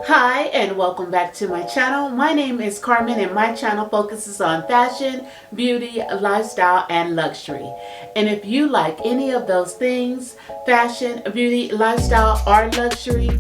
Hi and welcome back to my channel. My name is Carmen and my channel focuses on fashion, beauty, lifestyle, and luxury. And if you like any of those things, fashion, beauty, lifestyle, or luxury,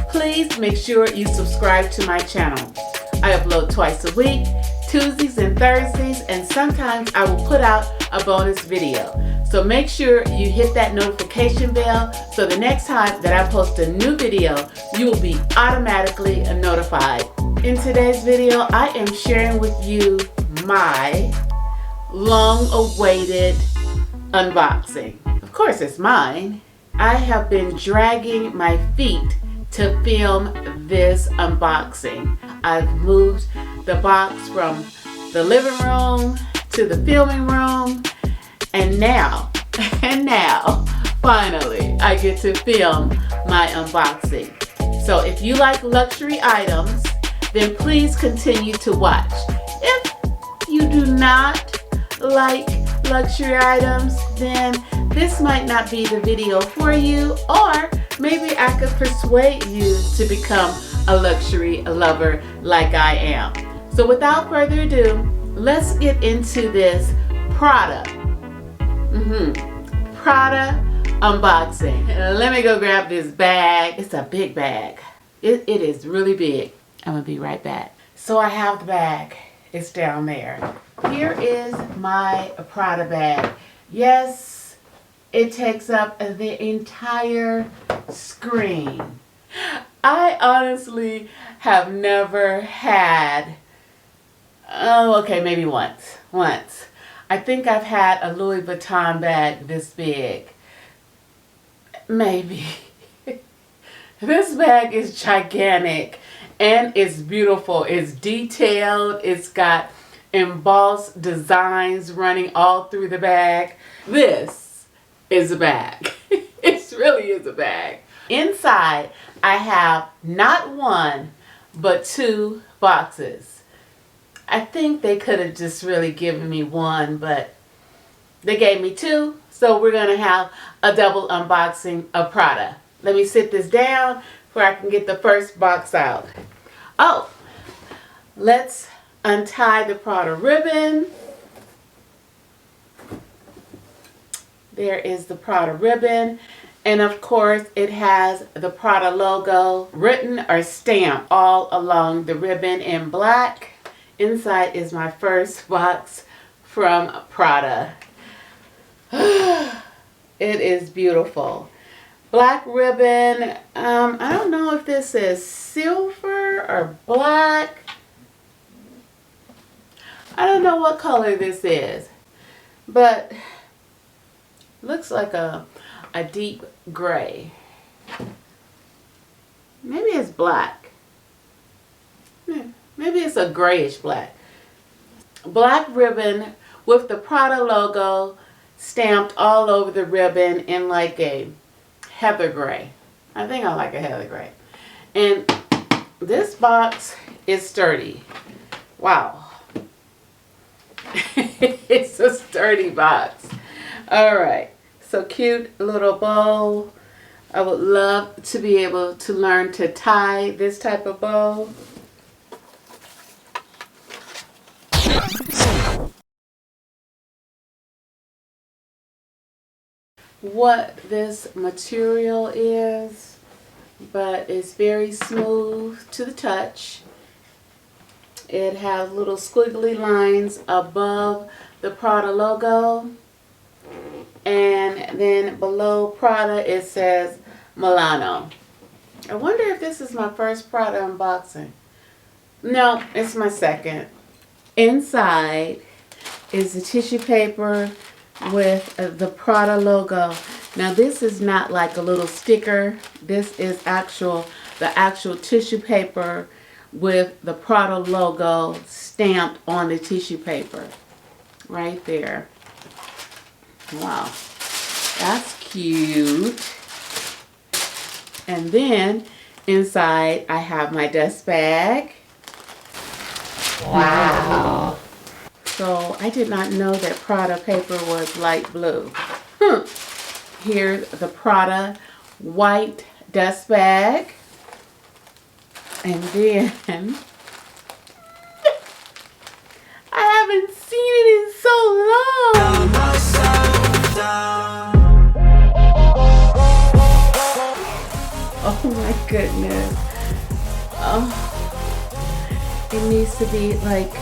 please make sure you subscribe to my channel. I upload twice a week, Tuesdays and Thursdays, and sometimes I will put out a bonus video. So make sure you hit that notification bell so the next time that I post a new video, you will be automatically notified. In today's video, I am sharing with you my long-awaited unboxing. Of course, it's mine. I have been dragging my feet to film this unboxing. I've moved the box from the living room to the filming room, and now, finally, I get to film my unboxing. So if you like luxury items, then please continue to watch. If you do not like luxury items, then this might not be the video for you, or maybe I could persuade you to become a luxury lover like I am. So without further ado, let's get into this Prada unboxing. Let me go grab this bag. It's a big bag. It is really big. I'm gonna be right back. So I have the bag. It's down there. Here is my Prada bag. Yes, it takes up the entire screen. I honestly have never had, maybe once. I think I've had a Louis Vuitton bag this big. Maybe. This bag is gigantic and it's beautiful. It's detailed. It's got embossed designs running all through the bag. This is a bag. It really is a bag. Inside, I have not one, but two boxes. I think they could have just really given me one, but they gave me two, so we're going to have a double unboxing of Prada. Let me sit this down where I can get the first box out. Oh, let's untie the Prada ribbon. There is the Prada ribbon. And of course, it has the Prada logo written or stamped all along the ribbon in black. Inside is my first box from Prada. It is beautiful. Black ribbon. I don't know if this is silver or black. I don't know what color this is, but looks like a deep gray. Maybe it's black. Maybe it's a grayish black. Black ribbon with the Prada logo stamped all over the ribbon in like a heather gray. I think I like a heather gray. And this box is sturdy. Wow. It's a sturdy box. All right. So cute little bow. I would love to be able to learn to tie this type of bow. What this material is, but it's very smooth to the touch. It has little squiggly lines above the Prada logo, and then below Prada it says Milano. I wonder if this is my first Prada unboxing. No, it's my second. Inside is the tissue paper with the Prada logo. Now this is not like a little sticker. This is the actual tissue paper with the Prada logo stamped on the tissue paper. Right there. Wow. That's cute. And then inside I have my dust bag. Wow. So I did not know that Prada paper was light blue. Here's the Prada white dust bag. And then I haven't seen it in so long. Oh my goodness. Oh, it needs to be like,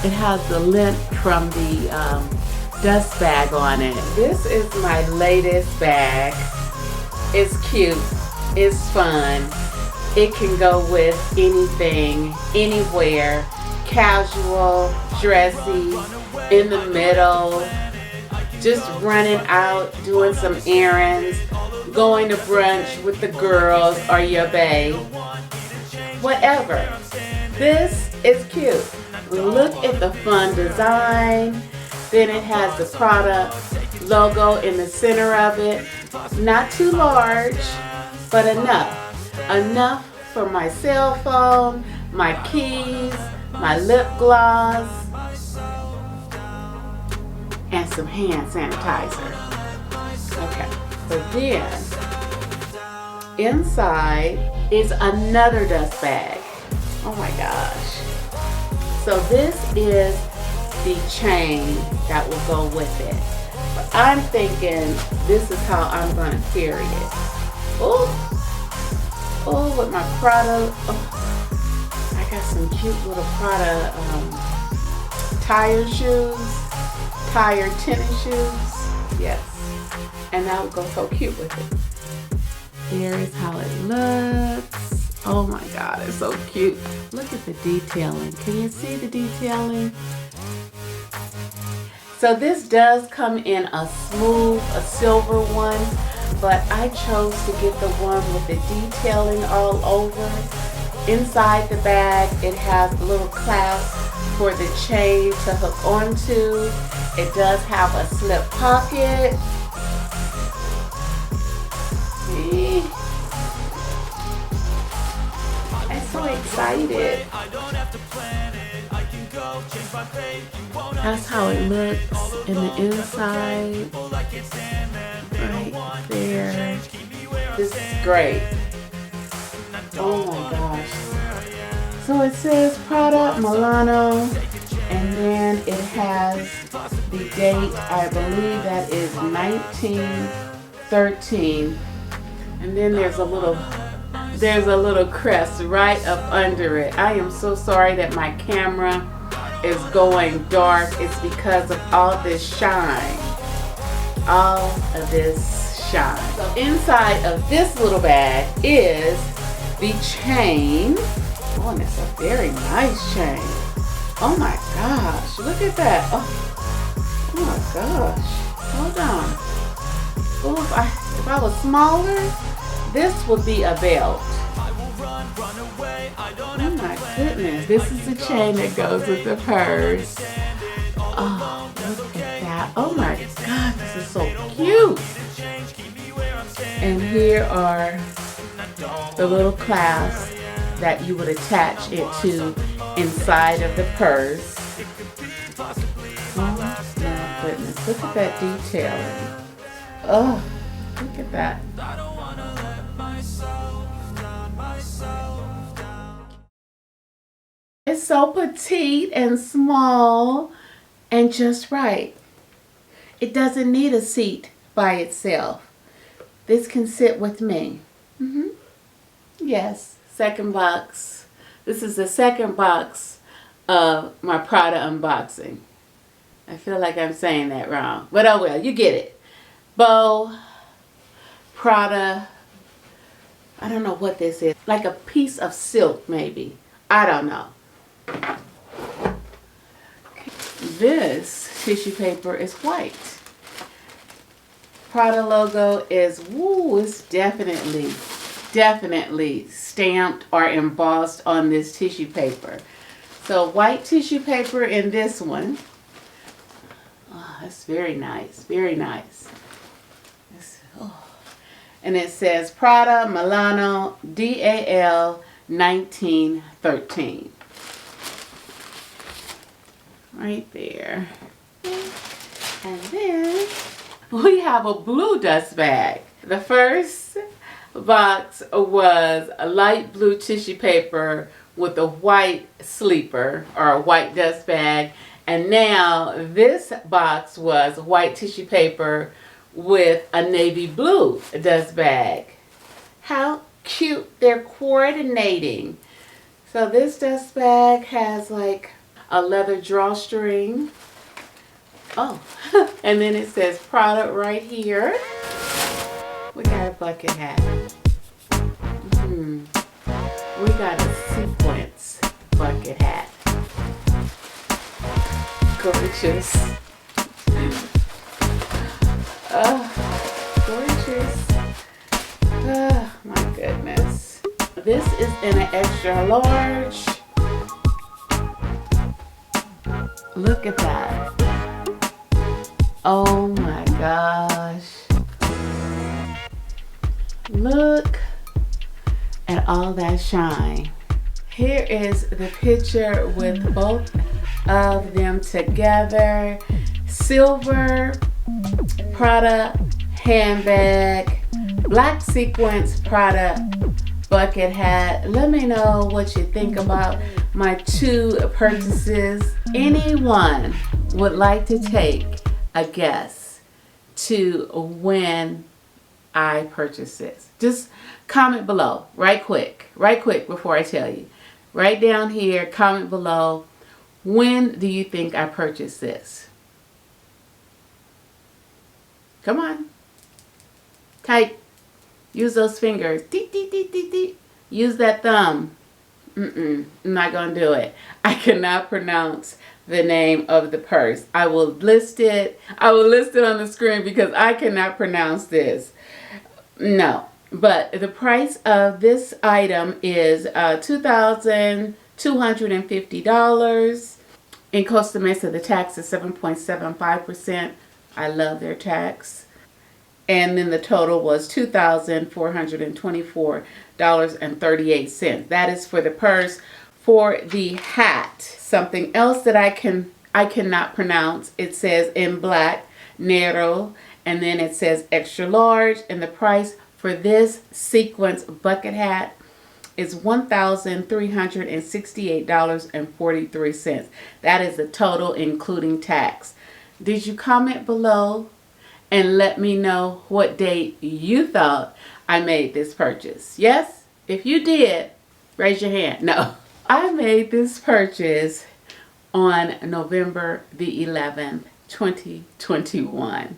it has the lint from the dust bag on it. This is my latest bag. It's cute. It's fun. It can go with anything, anywhere. Casual, dressy, in the middle, just running out, doing some errands, going to brunch with the girls or your bae, whatever. This is cute. Look at the fun design. Then it has the Prada logo in the center of it. Not too large, but enough. Enough for my cell phone, my keys, my lip gloss, and some hand sanitizer. Okay, so then inside is another dust bag. Oh my gosh. So this is the chain that will go with it. But I'm thinking this is how I'm going to carry it. Oh, with my Prada. Oh, I got some cute little Prada tire tennis shoes. Yes. And that would go so cute with it. Here is how it looks. Oh my God, it's so cute. Look at the detailing. Can you see the detailing? So this does come in a smooth, a silver one, but I chose to get the one with the detailing all over. Inside the bag, it has a little clasp for the chain to hook onto. It does have a slip pocket. See? I'm so excited. That's how it looks in the inside. Right there. This is great. Oh my gosh. So it says Prada Milano, and then it has the date. I believe that is 1913. And then there's a little crest right up under it. I am so sorry that my camera is going dark. It's because of all this shine. All of this shine. So inside of this little bag is the chain. Oh, and it's a very nice chain. Oh my gosh, look at that. Oh my gosh. Hold on. Oh, if I was smaller, this would be a belt. Oh my goodness. This is the chain that goes with the purse. Oh, look at that. Oh my God, this is so cute. And here are the little clasps that you would attach it to inside of the purse. Oh my goodness. Look at that detailing. Oh, look at that. It's so petite and small and just right. It doesn't need a seat by itself. This can sit with me. Yes, second box. This is the second box of my Prada unboxing. I feel like I'm saying that wrong, but oh well, you get it. Bow, Prada, I don't know what this is. Like a piece of silk maybe. I don't know. This tissue paper is white. Prada logo is, woo, it's definitely stamped or embossed on this tissue paper. So white tissue paper in this one. Oh, that's very nice, very nice. And it says Prada Milano DAL 1913. Right there. And then we have a blue dust bag. The first box was a light blue tissue paper with a white sleeper or a white dust bag. And now this box was white tissue paper with a navy blue dust bag. How cute. They're coordinating. So this dust bag has like a leather drawstring. Oh, and then it says Prada right here. We got a bucket hat. We got a sequence bucket hat. Gorgeous. Gorgeous. Oh, my goodness. This is in an extra large. Look at that. Oh my gosh. Look at all that shine. Here is the picture with both of them together. Silver Prada handbag, black sequence Prada bucket hat. Let me know what you think about my two purchases. Anyone would like to take a guess to when I purchase this? Just comment below right quick before I tell you. Right down here, comment below, when do you think I purchased this? Come on. Type. Use those fingers. Deet, deet, deet, deet, deet. Use that thumb. I'm not going to do it. I cannot pronounce the name of the purse. I will list it. I will list it on the screen because I cannot pronounce this. No. But the price of this item is $2,250. In Costa Mesa, the tax is 7.75%. I love their tax. And then the total was $2,424.38. That is for the purse. For the hat, something else that I cannot pronounce. It says in black, Nero, and then it says extra large, and the price for this sequence bucket hat is $1,368.43. That is the total including tax. Did you comment below and let me know what date you thought I made this purchase? Yes? If you did, raise your hand. No. I made this purchase on November the 11th, 2021.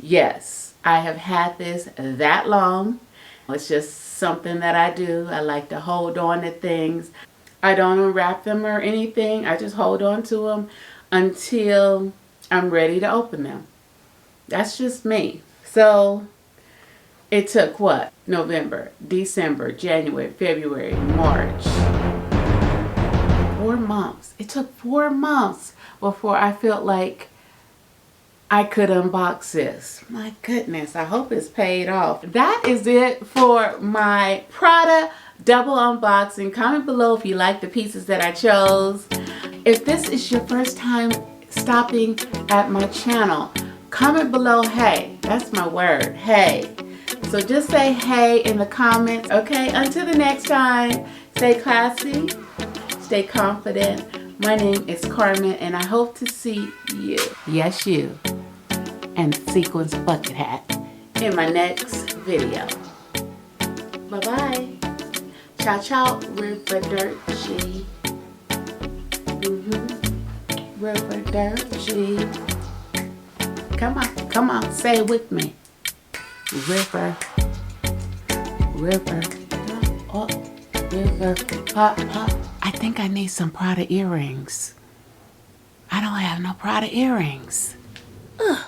Yes, I have had this that long. It's just something that I do. I like to hold on to things. I don't unwrap them or anything. I just hold on to them until I'm ready to open them. That's just me. So it took what? November, December, January, February, March. 4 months. It took 4 months before I felt like I could unbox this. My goodness, I hope it's paid off. That is it for my Prada double unboxing. Comment below if you like the pieces that I chose. If this is your first time stopping at my channel, comment below, hey. That's my word, hey. So just say hey in the comments, okay? Until the next time, stay classy, stay confident. My name is Carmen, and I hope to see you, yes you, and sequence bucket hat in my next video. Bye-bye. Ciao, ciao, Riverdirty. Riverdirty. Come on, say it with me. River, oh, river, I think I need some Prada earrings. I don't have no Prada earrings. Ugh.